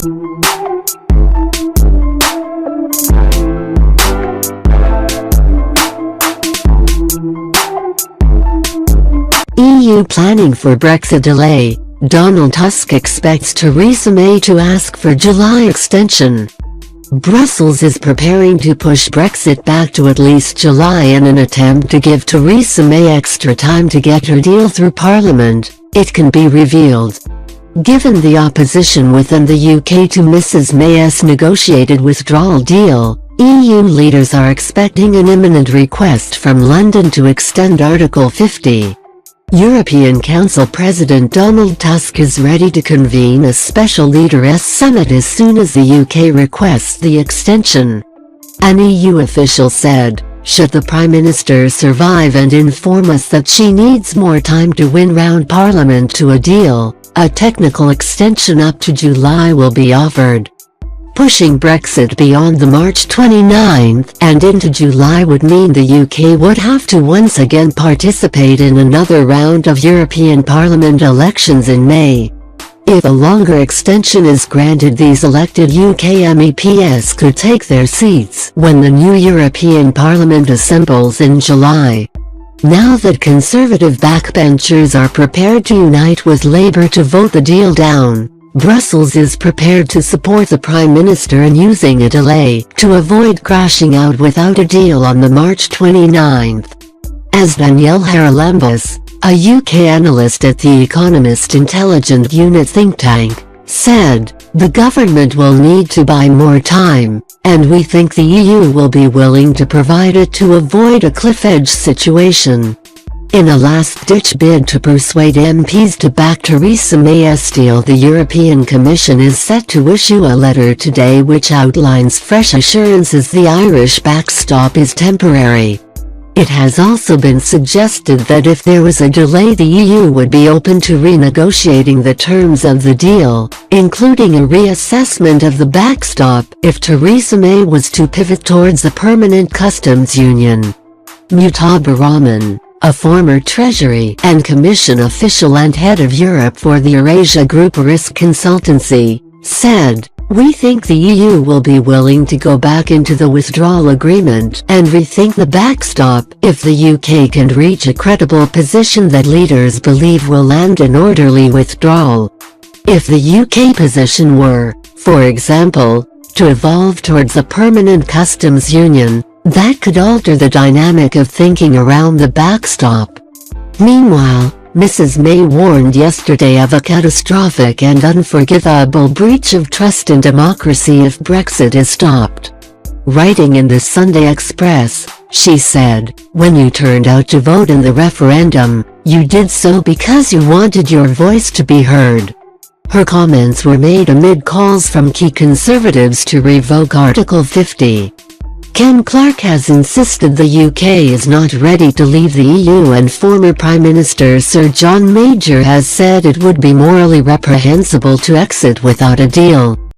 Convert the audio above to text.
EU planning for Brexit delay. Donald Tusk expects Theresa May to ask for July extension. Brussels is preparing to push Brexit back to at least July in an attempt to give Theresa May extra time to get her deal through Parliament, it can be revealed. Given the opposition within the UK to Mrs May's negotiated withdrawal deal, EU leaders are expecting an imminent request from London to extend Article 50. European Council President Donald Tusk is ready to convene a special leaders' summit as soon as the UK requests the extension. An EU official said, "Should the Prime Minister survive and inform us that she needs more time to win round Parliament to a deal, a technical extension up to July will be offered." Pushing Brexit beyond the March 29th and into July would mean the UK would have to once again participate in another round of European Parliament elections in May. If a longer extension is granted, these elected UK MEPs could take their seats when the new European Parliament assembles in July. Now that Conservative backbenchers are prepared to unite with Labour to vote the deal down, Brussels is prepared to support the Prime Minister in using a delay to avoid crashing out without a deal on the March 29th. As Danielle Haralambous, a UK analyst at the Economist Intelligence Unit think tank, said, "The government will need to buy more time, and we think the EU will be willing to provide it to avoid a cliff-edge situation." In a last-ditch bid to persuade MPs to back Theresa May's deal, the European Commission is set to issue a letter today which outlines fresh assurances the Irish backstop is temporary. It has also been suggested that if there was a delay, the EU would be open to renegotiating the terms of the deal, including a reassessment of the backstop if Theresa May was to pivot towards a permanent customs union. Mujtaba Rahman, a former Treasury and Commission official and head of Europe for the Eurasia Group Risk Consultancy, said, "We think the EU will be willing to go back into the withdrawal agreement and rethink the backstop if the UK can reach a credible position that leaders believe will land an orderly withdrawal. If the UK position were, for example, to evolve towards a permanent customs union, that could alter the dynamic of thinking around the backstop." Meanwhile, Mrs May warned yesterday of a catastrophic and unforgivable breach of trust in democracy if Brexit is stopped. Writing in the Sunday Express, she said, "When you turned out to vote in the referendum, you did so because you wanted your voice to be heard." Her comments were made amid calls from key Conservatives to revoke Article 50. Ken Clarke has insisted the UK is not ready to leave the EU, and former Prime Minister Sir John Major has said it would be morally reprehensible to exit without a deal.